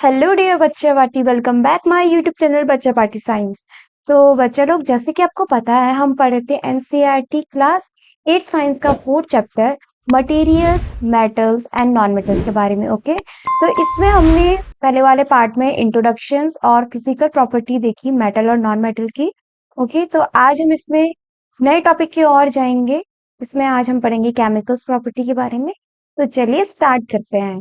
Hello dear बच्चा party, welcome back my YouTube channel बच्चा party science. तो बच्चा लोग, जैसे कि आपको पता है, हम पढ़े थे एनसीईआरटी क्लास 8 साइंस का 4th chapter materials, metals and non metals के बारे में। ओके, तो इसमें हमने पहले वाले पार्ट में इंट्रोडक्शंस और फिजिकल प्रॉपर्टी देखी मेटल और नॉन मेटल की। ओके, तो आज हम इसमें नए टॉपिक की ओर जाएंगे। इसमें आज हम पढ़ेंगे केमिकल्स प्रॉपर्टी के बारे में। तो चलिए स्टार्ट करते हैं।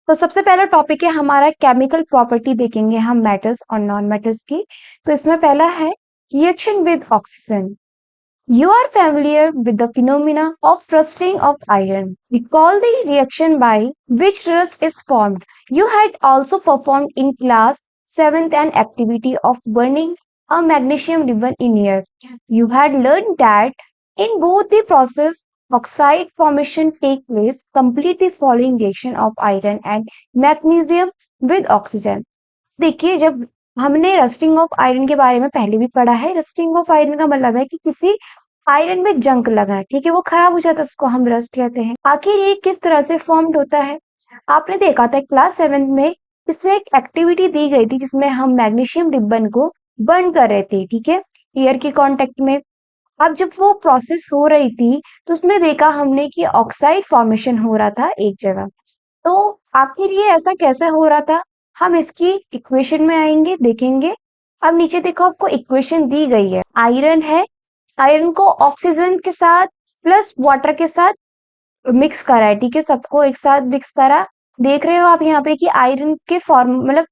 तो सबसे पहला टॉपिक है हमारा केमिकल प्रॉपर्टी, देखेंगे हम मेटल्स और नॉन मेटल्स की। तो इसमें पहला है reaction with oxygen. You are familiar with the phenomena of rusting of iron. Recall the reaction by which rust is formed. You had also performed in class 7th an activity of burning a magnesium ribbon in air. You had learned that in both the process, oxide formation take place. Complete the following reaction of iron and magnesium with oxygen. देखिए, जब हमने rusting of iron के बारे में पहले भी पढ़ा है। रस्टिंग ऑफ आयरन का मतलब है कि किसी आयरन में जंक लगा है, ठीक है, वो खराब हो जाता है, उसको हम रस्ट कहते हैं। आखिर ये किस तरह से फॉर्म्ड होता है? आपने देखा था क्लास 7 में, इसमें एक एक्टिविटी दी गई थी जिसमें हम मैग्नीशियम रिबन को बर्न कर रहे थे, ठीक है, एयर के कांटेक्ट में। अब जब वो प्रोसेस हो रही थी तो उसमें देखा हमने कि ऑक्साइड फॉर्मेशन हो रहा था एक जगह। तो आखिर ये ऐसा कैसे हो रहा था, हम इसकी इक्वेशन में आएंगे, देखेंगे। अब नीचे देखो, आपको इक्वेशन दी गई है। आयरन है, आयरन को ऑक्सीजन के साथ प्लस वाटर के साथ मिक्स करा है, ठीक है, सबको एक साथ मिक्स करा। देख रहे हो आप यहाँ पे कि आयरन के फॉर्म मतलब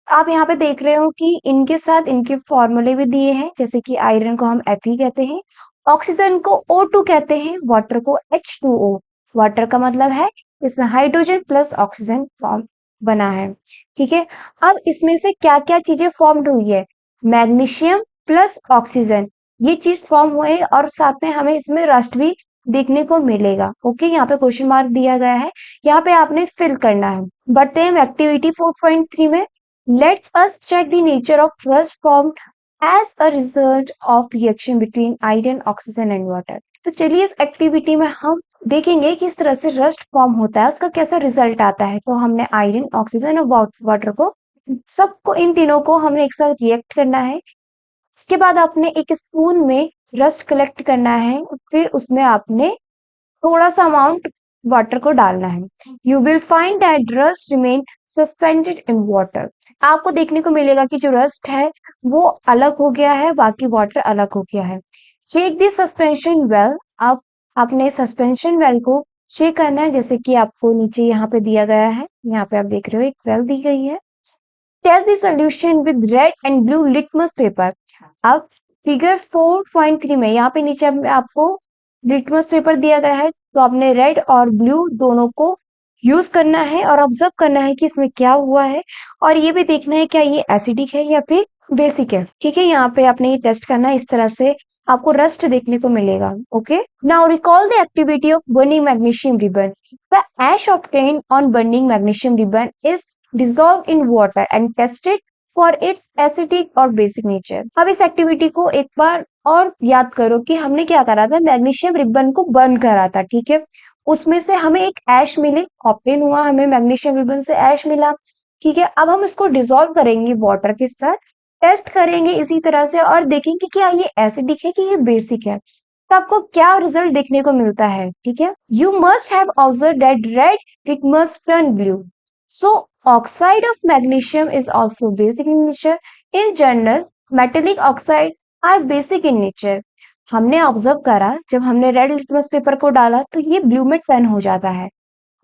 आप यहाँ पे देख रहे हो कि इनके साथ इनके फॉर्मूले भी दिए हैं, जैसे कि आयरन को हम Fe कहते हैं, ऑक्सीजन को O2 कहते हैं, वाटर को H2O। वाटर का मतलब है इसमें हाइड्रोजन प्लस ऑक्सीजन फॉर्म बना है, ठीक है। अब इसमें से क्या क्या चीजें फॉर्म्ड हुई है? मैग्नीशियम प्लस ऑक्सीजन, ये चीज फॉर्म हुए, और साथ में हमें इसमें रस्ट भी देखने को मिलेगा। ओके, यहाँ पे क्वेश्चन मार्क दिया गया है, यहाँ पे आपने फिल करना है। बढ़ते हैं एक्टिविटी 4.3 में। Let's us check the nature of rust formed as a result of reaction between iron, oxygen and water. तो चलिए इस एक्टिविटी में हम देखेंगे कि इस तरह से रस्ट फॉर्म होता है, उसका कैसा रिजल्ट आता है। तो हमने आयरन, ऑक्सीजन और वाटर को, सबको, इन तीनों को हमने एक साथ रिएक्ट करना है। इसके बाद आपने एक स्पून में रस्ट कलेक्ट करना है, फिर उसमें आपने थोड़ा सा अमाउंट वाटर को डालना है। You will find that rust remain suspended in water. आपको देखने को मिलेगा कि जो रस्ट है वो अलग हो गया है, बाकी वाटर अलग हो गया है। Check the suspension well. आप आपने सस्पेंशन वेल को चेक करना है, जैसे कि आपको नीचे यहाँ पे दिया गया है, यहाँ पे आप देख रहे हो एक वेल दी गई है। Test the solution with red and blue litmus paper. अब फिगर 4.3 में यहाँ पे नीचे आपको लिटमस पेपर दिया गया है, तो आपने रेड और ब्लू दोनों को यूज करना है और ऑब्जर्व करना है कि इसमें क्या हुआ है, और ये भी देखना है क्या ये एसिडिक है या फिर बेसिक है, ठीक है। यहाँ पे आपने ये टेस्ट करना है, इस तरह से आपको रस्ट देखने को मिलेगा। Okay, now recall the activity of burning magnesium ribbon. The ash obtained on burning magnesium ribbon is dissolved in water and tested for its acidic और basic nature। अब इस एक्टिविटी को एक बार और याद करो कि हमने क्या करा था, मैग्नीशियम रिबन को बर्न करा था, ठीक है। उसमें से हमें एक ऐश मिली, ऑप्टेन हुआ, हमें मैग्नीशियम रिबन से ऐश मिला, ठीक है। अब हम इसको डिसॉल्व करेंगे वाटर के साथ, टेस्ट करेंगे इसी तरह से, और देखेंगे क्या ये एसिडिक है कि ये बेसिक है। तो आपको क्या रिजल्ट देखने को मिलता है, ठीक है। You must have observe that read it must turn blue. So, oxide of magnesium is also basic in nature. In general, metallic oxide are basic in nature. हमने ऑब्जर्व करा, जब हमने रेड लिटमस पेपर को डाला तो ये blue में turn हो जाता है।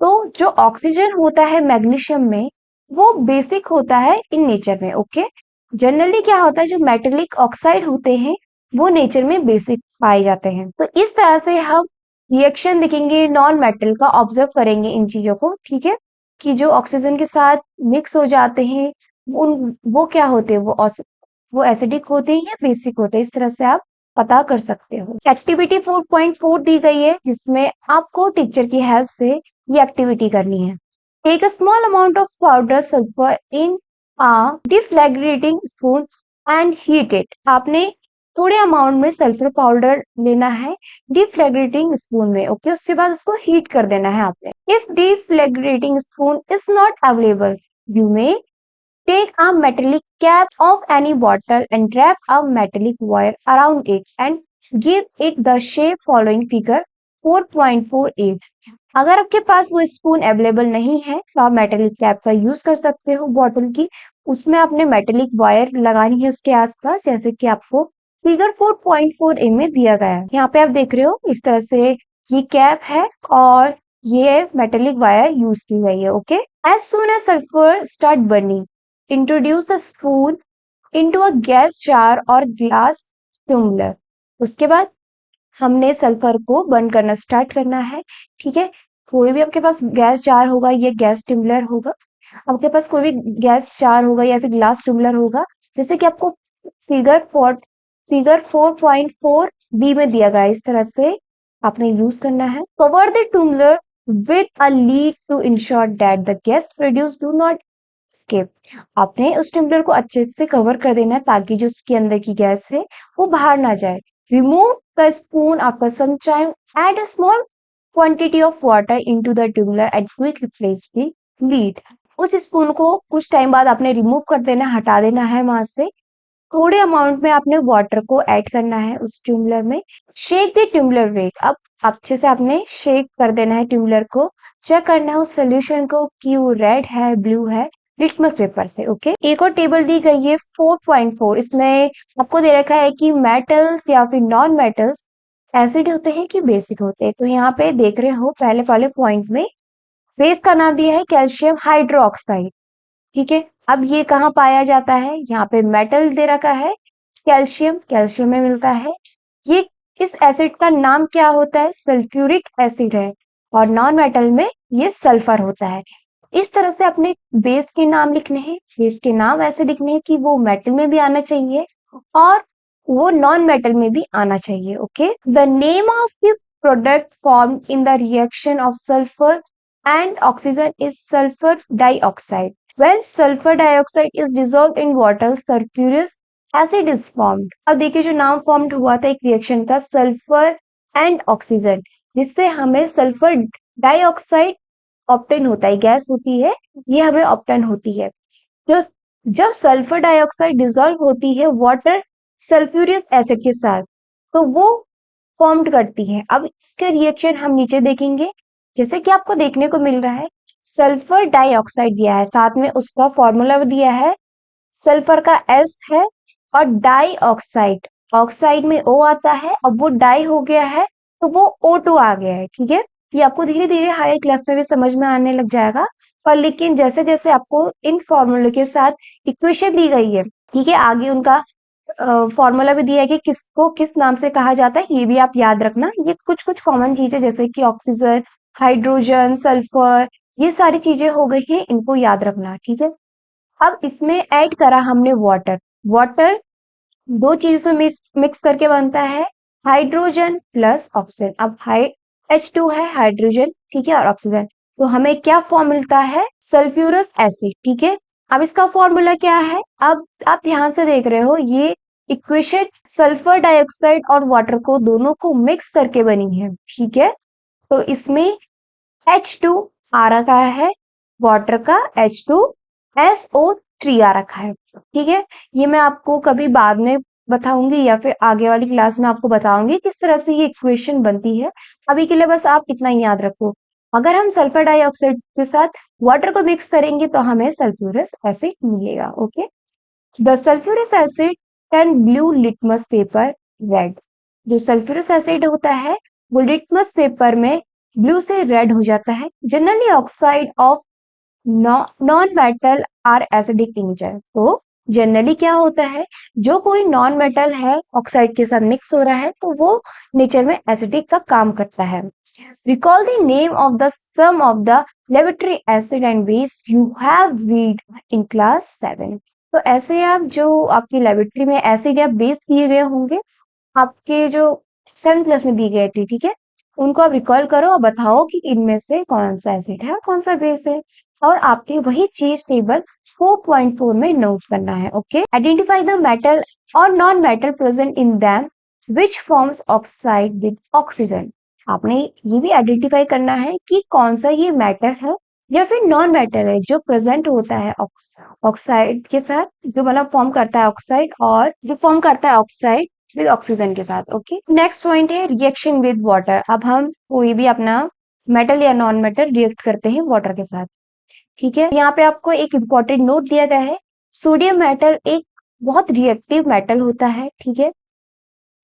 तो जो ऑक्सीजन होता है मैग्नीशियम में, वो बेसिक होता है इन नेचर में। ओके, जनरली क्या होता है, जो मेटेलिक ऑक्साइड होते हैं वो नेचर में बेसिक पाए जाते हैं। तो इस तरह से हम रिएक्शन देखेंगे नॉन मेटल का, ऑब्जर्व करेंगे इन चीजों को, ठीक है, कि जो ऑक्सीजन के साथ मिक्स हो जाते हैं उन वो क्या होते हैं, वो एसिडिक होते हैं या बेसिक होते हैं, इस तरह से आप पता कर सकते हो। एक्टिविटी 4.4 दी गई है, जिसमें आपको टीचर की हेल्प से ये एक्टिविटी करनी है। Take a small amount of powder sulphur in a deflagrating spoon and heat it. आपने थोड़े अमाउंट में सल्फर पाउडर लेना है डिफ्लेग्रेटिंग स्पून में, ओके। उसके बाद उसको हीट कर देना है आपने। If deflagrating spoon is not available, you may take a metallic cap of any bottle and wrap a metallic wire around it and give it the shape following figure 4.48। अगर आपके पास वो स्पून अवेलेबल नहीं है तो आप metallic cap का use कर सकते हो बॉटल की। उसमें आपने मेटेलिक वायर लगानी है उसके आसपास, जैसे कि आपको फिगर 4.4a में दिया गया है। यहाँ पे आप देख रहे हो इस तरह से ये कैप है और ये मेटेलिक वायर यूज की गई है, okay. As soon as sulphur start burning, introduce the spoon into a gas jar और ग्लास ट्यूबलर। उसके बाद हमने सल्फर को बर्न करना स्टार्ट करना है, ठीक है। कोई भी आपके पास गैस जार होगा या गैस ट्यूबलर होगा, आपके पास कोई भी गैस जार होगा या फिर ग्लास ट्यूबलर होगा, जैसे कि आपको फिगर 4.4 बी में दिया गया है, इस तरह से आपने यूज करना है। Cover the tubular with a lid to ensure that the gas produce do not escape. आपने उस टम्बलर को अच्छे से कवर कर देना है ताकि जो उसके अंदर की गैस है वो बाहर ना जाए। Remove the spoon after some time, add a small quantity of water into the tumbler and quick replace the lid. उस स्पून को कुछ टाइम बाद आपने रिमूव कर देना, हटा देना है वहां से। थोड़े अमाउंट में आपने वाटर को ऐड करना है उस ट्यूबलर में। शेक द ट्यूबलर वेट, अब अच्छे से आपने शेक कर देना है ट्यूबलर को। चेक करना है उस सोल्यूशन को कि वो रेड है ब्लू है, लिटमस पेपर से, ओके। एक और टेबल दी गई है 4.4, इसमें आपको दे रखा है कि मेटल्स या फिर नॉन मेटल्स एसिड होते हैं कि बेसिक होते हैं। तो यहाँ पे देख रहे हो पहले वाले पॉइंट में बेस का नाम दिया है कैल्शियम हाइड्रोक्साइड, ठीक है। अब ये कहाँ पाया जाता है, यहाँ पे मेटल दे रखा है कैल्शियम, कैल्शियम में मिलता है। ये इस एसिड का नाम क्या होता है, सल्फ्यूरिक एसिड है, और नॉन मेटल में ये सल्फर होता है। इस तरह से अपने बेस के नाम लिखने हैं, बेस के नाम ऐसे लिखने हैं कि वो मेटल में भी आना चाहिए और वो नॉन मेटल में भी आना चाहिए, okay. The name of the product form in the reaction of sulphur and oxygen is sulphur dioxide. When sulfur dioxide is dissolved in water, sulfurous acid is formed। अब देखिए जो नाम फॉर्म्ड हुआ था एक रिएक्शन का सल्फर एंड ऑक्सीजन, जिससे हमें सल्फर डाइऑक्साइड ऑप्टेन होता है, गैस होती है ये हमें ऑप्टेन होती है। जो जब सल्फर डाइऑक्साइड डिसॉल्व होती है वाटर सल्फ्यूरियस एसिड के साथ, तो वो फॉर्म्ड करती है। अब इसके रिएक्शन हम नीचे देखेंगे, जैसे कि आपको देखने को मिल रहा है सल्फर डाइऑक्साइड दिया है, साथ में उसका फॉर्मूला दिया है, सल्फर का S है और डाई ऑक्साइड, ऑक्साइड में O आता है, अब वो डाई हो गया है तो वो O2 आ गया है, ठीक है। ये आपको धीरे धीरे हायर क्लास में भी समझ में आने लग जाएगा, पर लेकिन जैसे जैसे आपको इन फॉर्मूले के साथ इक्वेशन दी गई है, ठीक है, आगे उनका फॉर्मूला भी दिया है कि किसको किस नाम से कहा जाता है, ये भी आप याद रखना। ये कुछ कुछ कॉमन चीजें जैसे कि ऑक्सीजन, हाइड्रोजन, सल्फर, ये सारी चीजें हो गई हैं, इनको याद रखना, ठीक है। अब इसमें ऐड करा हमने वाटर, वाटर दो चीजों से मिक्स करके बनता है, हाइड्रोजन प्लस ऑक्सीजन। अब H2 है हाइड्रोजन, ठीक है, और ऑक्सीजन, तो हमें क्या फॉर्म मिलता है, सल्फ्यूरस एसिड, ठीक है। अब इसका फॉर्मूला क्या है, अब आप ध्यान से देख रहे हो ये इक्वेशन सल्फर डाइऑक्साइड और वाटर को दोनों को मिक्स करके बनी है, ठीक है। तो इसमें H2 आ रखा है, वाटर का H2SO3 आ रखा है, ठीक है। ये मैं आपको कभी बाद में बताऊंगी या फिर आगे वाली क्लास में आपको बताऊंगी किस तरह से ये इक्वेशन बनती है। अभी के लिए बस आप इतना ही याद रखो, अगर हम सल्फर डाइऑक्साइड के साथ वाटर को मिक्स करेंगे तो हमें सल्फ्यूरस एसिड मिलेगा, okay. The sulphurous acid can blue litmus paper red. जो सल्फ्यूरस एसिड होता है वो लिटमस पेपर में ब्लू से रेड हो जाता है। Generally oxide of non metal are acidic in nature. तो जनरली क्या होता है, जो कोई नॉन मेटल है ऑक्साइड के साथ मिक्स हो रहा है तो वो नेचर में एसिडिक का काम करता है। Recall the name of the some of the laboratory acid and base you have read in class 7। तो ऐसे आप जो आपकी लेबोरेटरी में एसिड या बेस दिए गए होंगे आपके जो 7th क्लास में दी गई थी, ठीक है, उनको आप रिकॉल करो और बताओ कि इनमें से कौन सा एसिड है और कौन सा बेस है, और आपने वही चीज टेबल 4.4 में नोट करना है। ओके, आइडेंटिफाई द मेटल और non metal present in them which forms oxide with oxygen. आपने ये भी आइडेंटिफाई करना है कि कौन सा ये मेटल है या फिर नॉन मेटल है जो प्रेजेंट होता है ऑक्साइड के साथ, जो मतलब फॉर्म करता है ऑक्साइड, और जो फॉर्म करता है ऑक्साइड विद ऑक्सीजन के साथ। ओके, नेक्स्ट पॉइंट है रिएक्शन विद वाटर। अब हम कोई भी अपना मेटल या नॉन मेटल रिएक्ट करते हैं वाटर के साथ। ठीक है, यहाँ पे आपको एक इम्पोर्टेंट नोट दिया गया है। सोडियम मेटल एक बहुत रिएक्टिव मेटल होता है। ठीक है,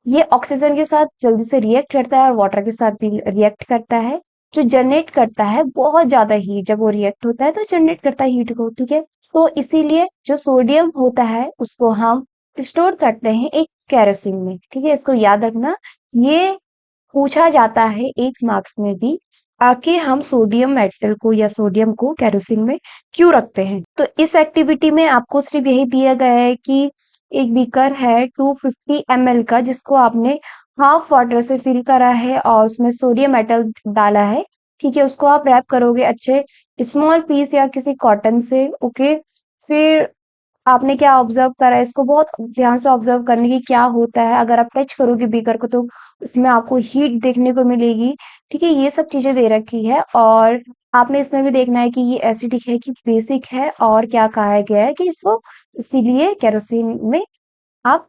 ये ऑक्सीजन के साथ जल्दी से रिएक्ट करता है और वाटर के साथ भी रिएक्ट करता है, जो जनरेट करता है बहुत ज्यादा हीट। जब वो रिएक्ट होता है तो जनरेट करता है हीट को। ठीक है, तो इसीलिए जो सोडियम होता है उसको हम स्टोर करते हैं एक केरोसिन में। ठीक है, इसको याद रखना, ये पूछा जाता है एक मार्क्स में भी, आखिर हम सोडियम मेटल को या सोडियम को केरोसिन में क्यों रखते हैं। तो इस एक्टिविटी में आपको सिर्फ यही दिया गया है कि एक बीकर है 250 ml का, जिसको आपने हाफ वाटर से फिल करा है और उसमें सोडियम मेटल डाला है। ठीक है, उसको आप रैप करोगे अच्छे स्मॉल पीस या किसी कॉटन से। ओके, फिर आपने क्या ऑब्जर्व करा, इसको बहुत ध्यान से ऑब्जर्व करने की क्या होता है। अगर आप टच करोगे बीकर को तो इसमें आपको हीट देखने को मिलेगी। ठीक है, ये सब चीजें दे रखी है, और आपने इसमें भी देखना है कि ये एसिडिक है कि बेसिक है, और क्या कहा गया है कि इसको इसीलिए केरोसिन में आप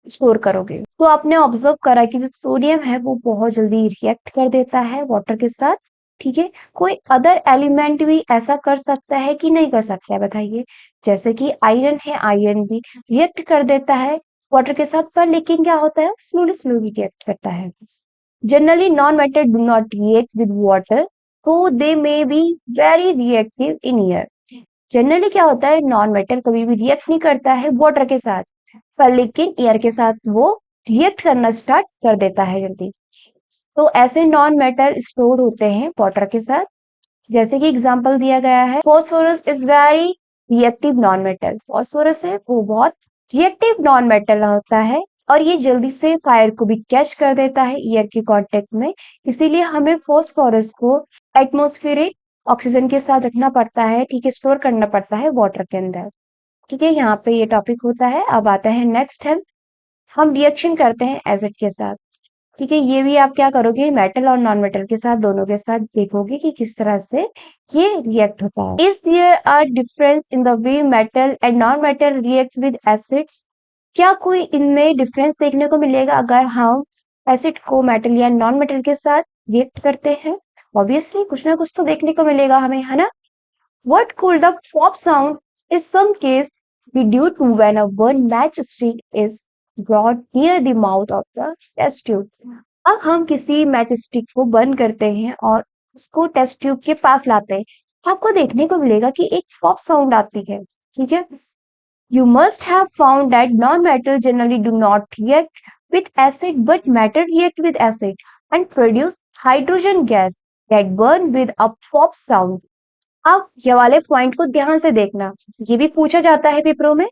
स्टोर करोगे। तो आपने ऑब्जर्व करा कि जो सोडियम है वो बहुत जल्दी रिएक्ट कर देता है वाटर के साथ। ठीक है, कोई अदर एलिमेंट भी ऐसा कर सकता है कि नहीं कर सकता है, बताइए। जैसे कि आयरन है, आयरन भी रिएक्ट कर देता है वाटर के साथ, पर लेकिन क्या होता है, स्लोली स्लोली रिएक्ट करता है। Generally non metal do not react with water, तो they may be very reactive in air. Generally क्या होता है, नॉन मेटल कभी भी रिएक्ट नहीं करता है वाटर के साथ, पर लेकिन एयर के साथ वो रिएक्ट करना स्टार्ट कर देता है जल्दी। तो ऐसे नॉन मेटल स्टोर होते हैं वाटर के साथ। जैसे कि एग्जांपल दिया गया है, phosphorus is very reactive non metal. Phosphorus है वो बहुत रिएक्टिव नॉन मेटल होता है, और ये जल्दी से फायर को भी कैच कर देता है एयर के कांटेक्ट में। इसीलिए हमें फॉस्फोरस को एटमॉस्फेरिक ऑक्सीजन के साथ रखना पड़ता है। ठीक है, स्टोर करना पड़ता है वाटर के अंदर। ठीक है, यहाँ पे ये टॉपिक होता है। अब आता है नेक्स्ट है, हम रिएक्शन करते हैं एसिड के साथ। ठीक है, ये भी आप क्या करोगे, मेटल और नॉन मेटल के साथ दोनों के साथ देखोगे कि किस तरह से ये रिएक्ट होता है। Is there are difference in the way metal and non metal react with acids. क्या कोई इनमें डिफरेंस देखने को मिलेगा अगर हम एसिड को मेटल या नॉन मेटल के साथ रिएक्ट करते हैं? ऑब्वियसली कुछ ना कुछ तो देखने को मिलेगा हमें, है ना। What could the pop sound in some case be due to when a one matchstick is brought near the mouth of the test tube? अब हम किसी मैच स्टिक को बंद करते हैं और उसको टेस्ट ट्यूब के पास लाते हैं, तो आपको देखने को मिलेगा कि एक पॉप साउंड आती है। ठीक है, you must have found that non-metal generally do not react with acid, but metal react with acid and produce hydrogen gas that burn with a pop sound. अब ये वाले पॉइंट को ध्यान से देखना, ये भी पूछा जाता है पेपरों में।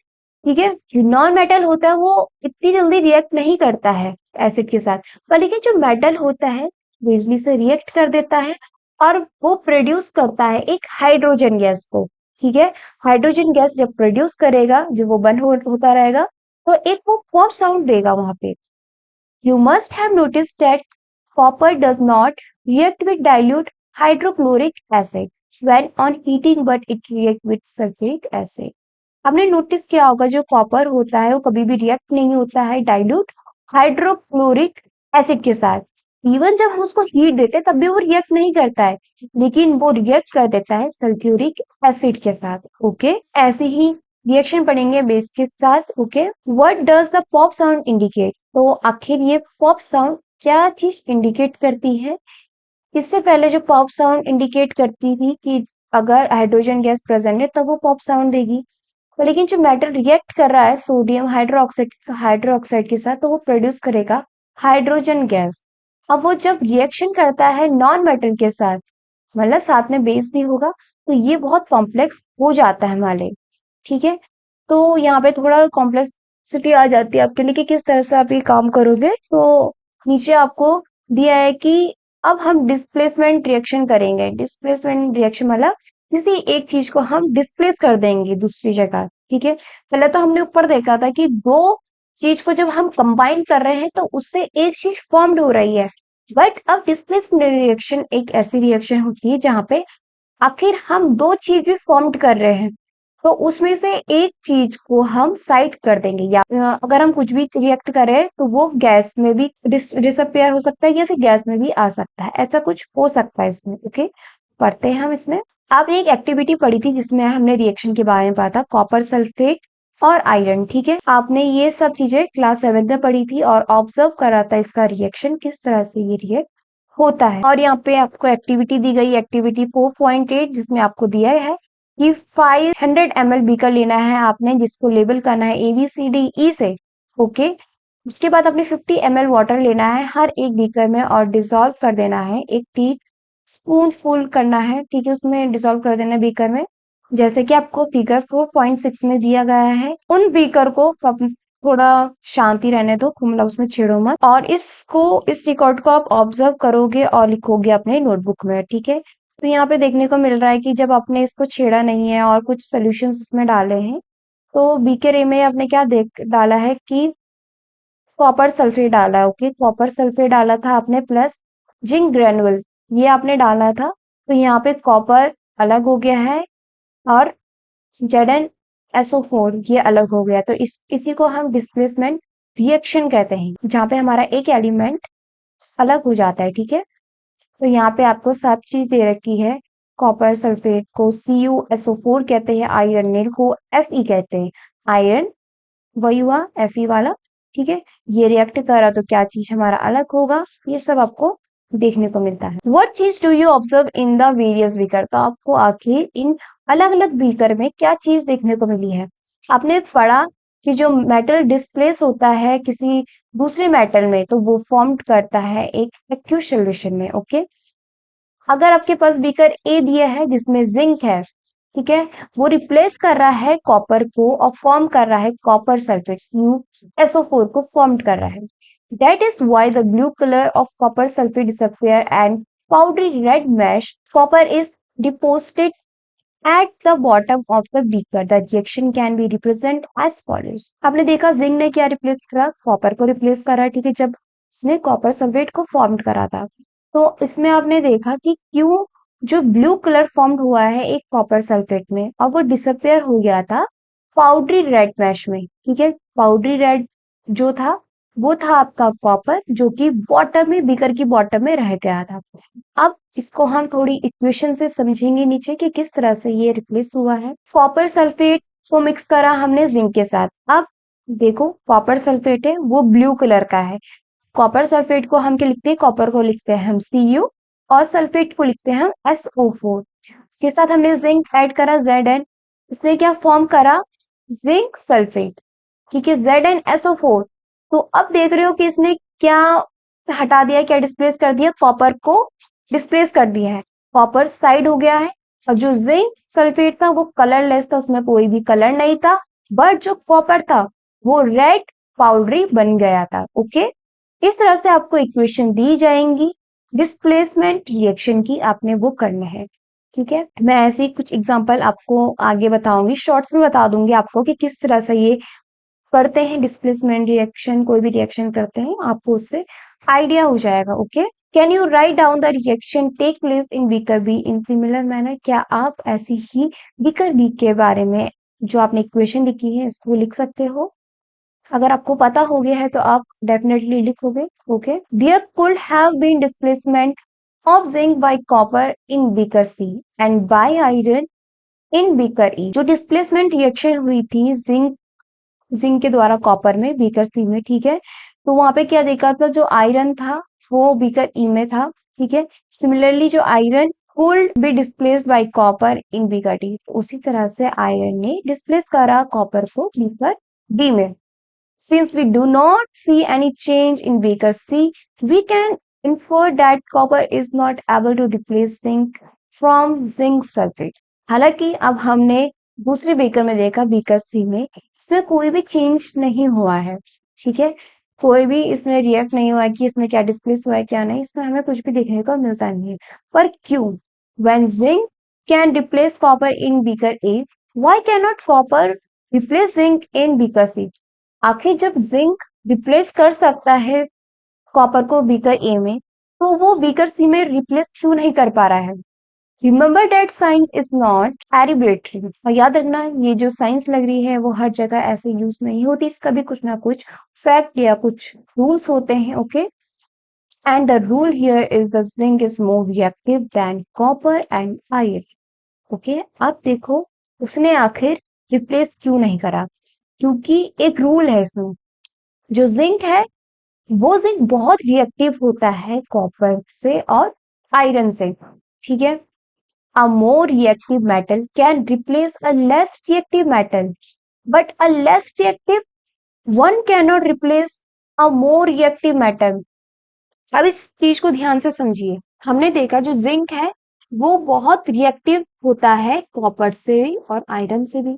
ठीक है, जो नॉन मेटल होता है वो इतनी जल्दी रिएक्ट नहीं करता है एसिड के साथ, पर लेकिन जो मेटल होता है वो इजली से रिएक्ट कर देता है, और वो प्रोड्यूस करता है एक हाइड्रोजन गैस को। ठीक है, हाइड्रोजन गैस जब प्रोड्यूस करेगा, जब वो बंद होता रहेगा, तो एक वो पॉप साउंड देगा वहां पे। You must have noticed that copper does not react with dilute hydrochloric acid when on heating, but it reacts with sulfuric acid. आपने नोटिस किया होगा जो कॉपर होता है वो कभी भी रिएक्ट नहीं होता है डाइल्यूट हाइड्रोक्लोरिक एसिड के साथ। इवन जब हम उसको हीट देते हैं तब भी वो रिएक्ट नहीं करता है, लेकिन वो रिएक्ट कर देता है सल्फ्यूरिक एसिड के साथ। ओके, ऐसे ही रिएक्शन पढ़ेंगे बेस के साथ। Okay, what does the pop sound indicate. तो आखिर ये पॉप साउंड क्या चीज इंडिकेट करती है? इससे पहले जो पॉप साउंड इंडिकेट करती थी कि अगर हाइड्रोजन गैस प्रेजेंट है तब वो पॉप साउंड देगी, तो लेकिन जो मेटल रिएक्ट कर रहा है सोडियम हाइड्रोक्साइड के साथ, तो वो प्रोड्यूस करेगा हाइड्रोजन गैस। अब वो जब रिएक्शन करता है नॉन मेटल के साथ, मतलब साथ में बेस भी होगा, तो ये बहुत कॉम्प्लेक्स हो जाता है हमारे। ठीक है, तो यहाँ पे थोड़ा कॉम्प्लेक्सिटी आ जाती है आपके लिए कि किस तरह से आप ये काम करोगे। तो नीचे आपको दिया है कि अब हम डिस्प्लेसमेंट रिएक्शन करेंगे। डिस्प्लेसमेंट रिएक्शन मतलब किसी एक चीज को हम डिस्प्लेस कर देंगे दूसरी जगह, ठीक है। पहले तो हमने ऊपर देखा था कि दो चीज को जब हम कंबाइन कर रहे हैं तो उससे एक चीज फॉर्म्ड हो रही है, बट अब डिस्प्लेसमेंट रिएक्शन एक ऐसी रिएक्शन होती है जहां पे आखिर हम दो चीज भी फॉर्म्ड कर रहे हैं, तो उसमें से एक चीज को हम साइड कर देंगे। या अगर हम कुछ भी रिएक्ट करें तो वो गैस में भी डिसअपियर हो सकता है या फिर गैस में भी आ सकता है, ऐसा कुछ हो सकता है इसमें। ओके, पढ़ते हैं हम इसमें। आपने एक एक्टिविटी पढ़ी थी जिसमें हमने रिएक्शन के बारे में पढ़ा था, कॉपर सल्फेट और आयरन, ठीक है। आपने ये सब चीजें क्लास 7 में पढ़ी थी और ऑब्जर्व करा था इसका रिएक्शन किस तरह से ये रिएक्ट होता है। और यहाँ पे आपको एक्टिविटी दी गई, एक्टिविटी 4.8, जिसमें आपको दिया है कि 500 ml बीकर लेना है आपने, जिसको लेबल करना है ABCDE से। ओके, उसके बाद आपने 50 ml वाटर लेना है हर एक बीकर में और डिसॉल्व कर देना है, एक टी स्पून फुल करना है, ठीक है, उसमें डिसॉल्व कर देना है बीकर में, जैसे कि आपको फिगर 4.6 में दिया गया है। उन बीकर को थोड़ा शांति रहने दो, मतलब उसमें छेड़ो मत, और इस रिकॉर्ड को आप ऑब्जर्व करोगे और लिखोगे अपने नोटबुक में, ठीक है। तो यहाँ पे देखने को मिल रहा है कि जब आपने इसको छेड़ा नहीं है और कुछ सॉल्यूशंस इसमें डाले हैं, तो बीकर ए में आपने क्या देख डाला है कि कॉपर सल्फेट डाला है। ओके, कॉपर सल्फेट डाला था आपने प्लस जिंक ग्रेनुअल, ये आपने डाला था। तो यहाँ पे कॉपर अलग हो गया है और ZnSO4 ये अलग हो गया। तो इसी को हम डिस्प्लेसमेंट रिएक्शन कहते हैं, जहाँ पे हमारा एक एलिमेंट अलग हो जाता है, ठीक है। तो यहाँ पे आपको सब चीज दे रखी है। कॉपर सल्फेट को CuSO4 कहते हैं, आयरन नील को Fe कहते हैं। आयरन वही हुआ Fe वाला, ठीक है। ये रिएक्ट करा तो क्या चीज हमारा अलग होगा, ये सब आपको देखने को मिलता है। What चीज do you observe in the various beaker, तो आपको आखिर इन अलग अलग बीकर में क्या चीज देखने को मिली है। आपने पढ़ा कि जो मेटल डिस्प्लेस होता है किसी दूसरे मेटल में तो वो फॉर्म करता है एक एक्यूज सॉल्यूशन में। ओके, अगर आपके पास बीकर ए दिया है जिसमें जिंक है, ठीक है, वो रिप्लेस कर रहा है कॉपर को और फॉर्म कर रहा है कॉपर सल्फेट CuSO4 को फॉर्म कर रहा है। That is why the blue color of copper sulfate disappear and powdery red mesh copper is deposited at the bottom of the beaker. The reaction can be represented as follows. आपने देखा zinc ने क्या replace करा, copper को replace करा, ठीक है, जब उसने कॉपर सल्फेट को फॉर्म करा था। तो इसमें आपने देखा कि क्यों जो ब्लू कलर फॉर्म हुआ है एक कॉपर सल्फेट में और वो डिसअपियर हो गया था पाउडरी रेड मैश में, ठीक है। पाउडरी रेड जो था वो था आपका कॉपर, जो कि बॉटम में बीकर की बॉटम में रह गया था। अब इसको हम थोड़ी इक्वेशन से समझेंगे नीचे कि किस तरह से ये रिप्लेस हुआ है। कॉपर सल्फेट को मिक्स करा हमने जिंक के साथ। अब देखो कॉपर सल्फेट है वो ब्लू कलर का है, कॉपर सल्फेट को हम क्या लिखते हैं, कॉपर को लिखते हैं हम Cu और सल्फेट को लिखते हैं हम SO4। इसके साथ हमने जिंक ऐड करा Zn, इसने क्या फॉर्म करा जिंक सल्फेट, ठीक है, ZnSO4। तो अब देख रहे हो कि इसने क्या हटा दिया, क्या डिस्प्लेस कर दिया, कॉपर को डिस्प्लेस कर दिया है, कॉपर साइड हो गया है। और जो जिंक सल्फेट था वो कलरलेस था, उसमें कोई भी कलर नहीं था, बट जो कॉपर था वो रेड पाउडरी बन गया था। ओके, इस तरह से आपको इक्वेशन दी जाएंगी डिस्प्लेसमेंट रिएक्शन की, आपने वो करना है, ठीक है। मैं ऐसे ही कुछ एग्जांपल आपको आगे बताऊंगी, शॉर्ट्स में बता दूंगी आपको कि किस तरह से ये करते हैं डिस्प्लेसमेंट रिएक्शन, कोई भी रिएक्शन करते हैं आपको उससे आइडिया हो जाएगा। Okay, can you write down the reaction take place in beaker B in similar manner, क्या आप ऐसी ही बीकर बी के बारे में जो आपने इक्वेशन लिखी है इसको लिख सकते हो। अगर आपको पता हो गया है तो आप डेफिनेटली लिखोगे। Okay, there could have been displacement of zinc by copper in beaker C and by iron in beaker E. जो डिस्प्लेसमेंट रिएक्शन हुई थी जिंक के द्वारा कॉपर में बीकर सी में, ठीक है, तो वहां पे क्या देखा था, जो आयरन था वो बीकर ई में था, ठीक है। सिमिलरली जो iron could be displaced by copper in beaker D, उसी तरह से आयरन ने डिस्प्लेस करा कॉपर को बीकर डी में। Since we do not see any change in Baker C, we can infer that copper is not able to replace zinc from zinc sulfate. हालांकि अब हमने दूसरे बेकर में देखा, बेकर सी में इसमें कोई भी चेंज नहीं हुआ है, ठीक है। कोई भी इसमें रिएक्ट नहीं हुआ है कि इसमें क्या डिस्प्लेस हुआ है क्या नहीं, इसमें हमें कुछ भी देखने को मिलता नहीं है। पर क्यों? When zinc can replace copper in beaker A, why can not copper replace zinc in beaker C? आखिर जब जिंक रिप्लेस कर सकता है कॉपर को बीकर ए में, तो वो बीकर सी में रिप्लेस क्यों नहीं कर पा रहा है? Remember that science is not arbitrary. और याद रखना, ये जो साइंस लग रही है वो हर जगह ऐसे यूज नहीं होती, इसका भी कुछ ना कुछ फैक्ट या कुछ रूल्स होते हैं। Okay, and the rule here is the zinc is more reactive than copper and iron. Okay, अब देखो उसने आखिर रिप्लेस क्यों नहीं करा? क्योंकि एक रूल है इसमें, जो जिंक है वो जिंक बहुत रिएक्टिव होता है कॉपर से और आयरन से। ठीक है, a more reactive metal can replace a less reactive metal, but a less reactive one cannot replace a more reactive metal. अब इस चीज को ध्यान से समझिए। हमने देखा जो जिंक है वो बहुत रिएक्टिव होता है कॉपर से भी और आयरन से भी,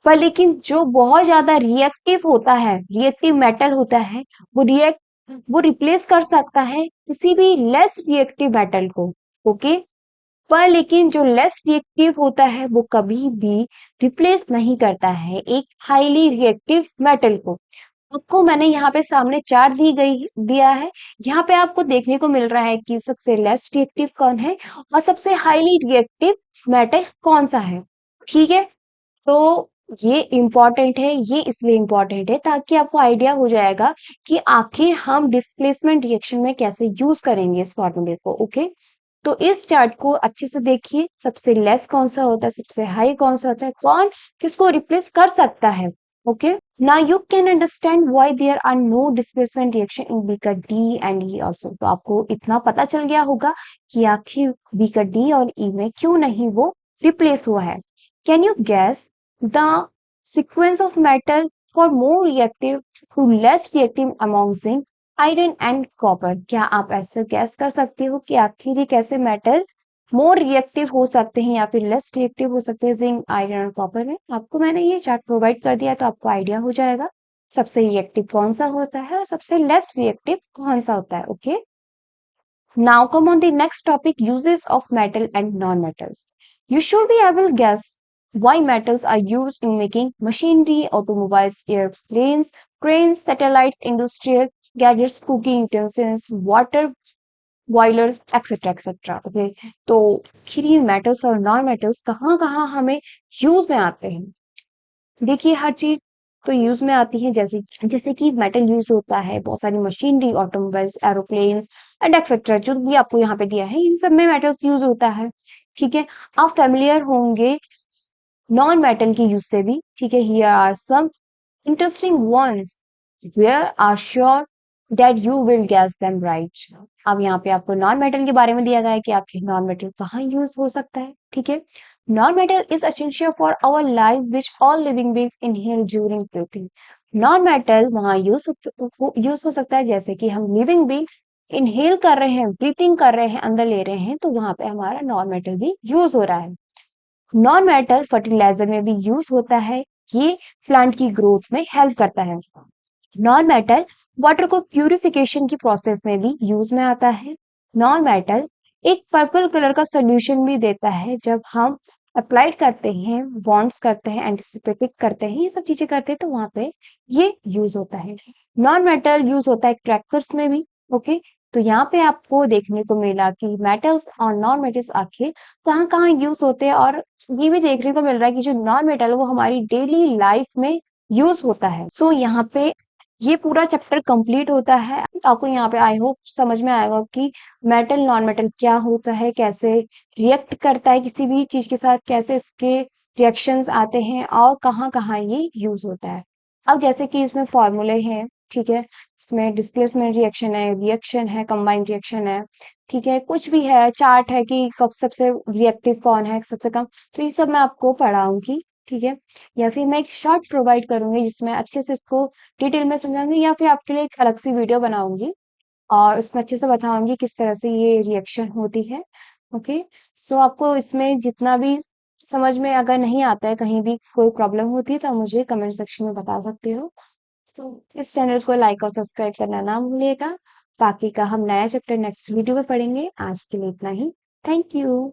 पर लेकिन जो बहुत ज्यादा रिएक्टिव होता है, रिएक्टिव मेटल होता है, वो रिप्लेस कर सकता है किसी भी लेस रिएक्टिव मेटल को। ओके, पर लेकिन जो लेस रिएक्टिव होता है वो कभी भी रिप्लेस नहीं करता है एक हाईली रिएक्टिव मेटल को। आपको मैंने यहाँ पे सामने चार्ट दिया है। यहाँ पे आपको देखने को मिल रहा है कि सबसे लेस रिएक्टिव कौन है और सबसे हाईली रिएक्टिव मेटल कौन सा है। ठीक है, तो ये इम्पोर्टेंट है, ये इसलिए इम्पोर्टेंट है ताकि आपको आइडिया हो जाएगा कि आखिर हम डिस्प्लेसमेंट रिएक्शन में कैसे यूज करेंगे इस फॉर्मूले को। ओके, तो इस चार्ट को अच्छे से देखिए, सबसे लेस कौन सा होता है, सबसे हाई कौन सा होता है, कौन किसको रिप्लेस कर सकता है। Okay, now you can understand why there are no displacement reaction in beaker D and E also. तो आपको इतना पता चल गया होगा कि आखिर बीकर डी और ई में क्यों नहीं वो रिप्लेस हुआ है। Can you guess the sequence of metal for more reactive to less reactive among zinc, iron and copper? क्या आप ऐसे गैस कर सकते हो कि आखिर ये कैसे मेटल मोर रिएक्टिव हो सकते हैं या फिर लेस रिएक्टिव हो सकते हैं जिंक, आयरन और कॉपर में? आपको मैंने ये चार्ट प्रोवाइड कर दिया तो आपको आइडिया हो जाएगा सबसे रिएक्टिव कौन सा होता है और सबसे लेस रिएक्टिव कौन सा होता है। Okay, now come on the next topic, uses of metal and non-metals. You should be able to guess why metals are used in making machinery, automobiles, airplanes, cranes, satellites, industrial gadgets, cooking utensils, water boilers, etc. etc. Okay, तो आखिर metals और non metals कहाँ कहाँ हमें use में आते हैं? देखिए, हर चीज तो यूज में आती है, जैसे जैसे कि मेटल यूज होता है बहुत सारी machinery, automobiles, aeroplanes and etcetera, जो भी आपको यहाँ पे दिया है इन सब में मेटल्स यूज होता है। ठीक है, आप फेमिलियर होंगे नॉन मेटल के यूज से भी। ठीक है, here are some interesting ones where are sure that you will guess them right. अब यहाँ पे आपको नॉन मेटल के बारे में दिया गया है कि आखिर नॉन मेटल कहाँ यूज हो सकता है। ठीक है, non metal is essential for our life which all living beings inhale during breathing. Non metal वहां यूज हो सकता है जैसे कि हम लिविंग बींग इनहेल कर रहे हैं, ब्रीथिंग कर रहे हैं, अंदर ले रहे हैं, तो वहां पे हमारा नॉन मेटल भी यूज हो रहा है। नॉन मेटल फर्टिलाइजर में भी यूज होता है, ये प्लांट की ग्रोथ में हेल्प करता है। नॉन मेटल वाटर को प्यूरिफिकेशन की प्रोसेस में भी यूज में आता है। नॉन मेटल एक पर्पल कलर का सोल्यूशन भी देता है जब हम अप्लाइड करते हैं, बॉन्ड्स करते हैं, एंटीसिपेटिक करते हैं, ये सब चीजें करते हैं तो वहां पे ये यूज होता है। नॉन मेटल यूज होता है क्रैकर्स में भी। ओके, तो यहाँ पे आपको देखने को मिला कि मेटल्स और नॉन मेटल्स आखिर कहाँ कहाँ यूज होते हैं, और ये भी देखने को मिल रहा है कि जो नॉन मेटल वो हमारी डेली लाइफ में यूज होता है। सो यहाँ पे ये पूरा चैप्टर कंप्लीट होता है। आपको यहाँ पे आई होप समझ में आएगा कि मेटल नॉन मेटल क्या होता है, कैसे रिएक्ट करता है किसी भी चीज के साथ, कैसे इसके रिएक्शंस आते हैं और कहाँ कहाँ ये यूज होता है। अब जैसे कि इसमें फॉर्मूले हैं, ठीक है, इसमें डिस्प्लेसमेंट रिएक्शन है, कंबाइंड रिएक्शन है, ठीक है, कुछ भी है, चार्ट है कि कब सबसे रिएक्टिव कौन है, सबसे कम, तो ये सब मैं आपको पढ़ाऊंगी। ठीक है, या फिर मैं एक शॉर्ट प्रोवाइड करूंगी जिसमें अच्छे से इसको डिटेल में समझाऊंगी, या फिर आपके लिए एक अलग सी वीडियो बनाऊंगी और उसमें अच्छे से बताऊंगी किस तरह से ये रिएक्शन होती है। ओके, सो आपको इसमें जितना भी समझ में अगर नहीं आता है, कहीं भी कोई प्रॉब्लम होती है तो आप मुझे कमेंट सेक्शन में बता सकते हो। तो इस चैनल को लाइक और सब्सक्राइब करना ना भूलिएगा। बाकी का हम नया चैप्टर नेक्स्ट वीडियो में पढ़ेंगे। आज के लिए इतना ही। Thank you.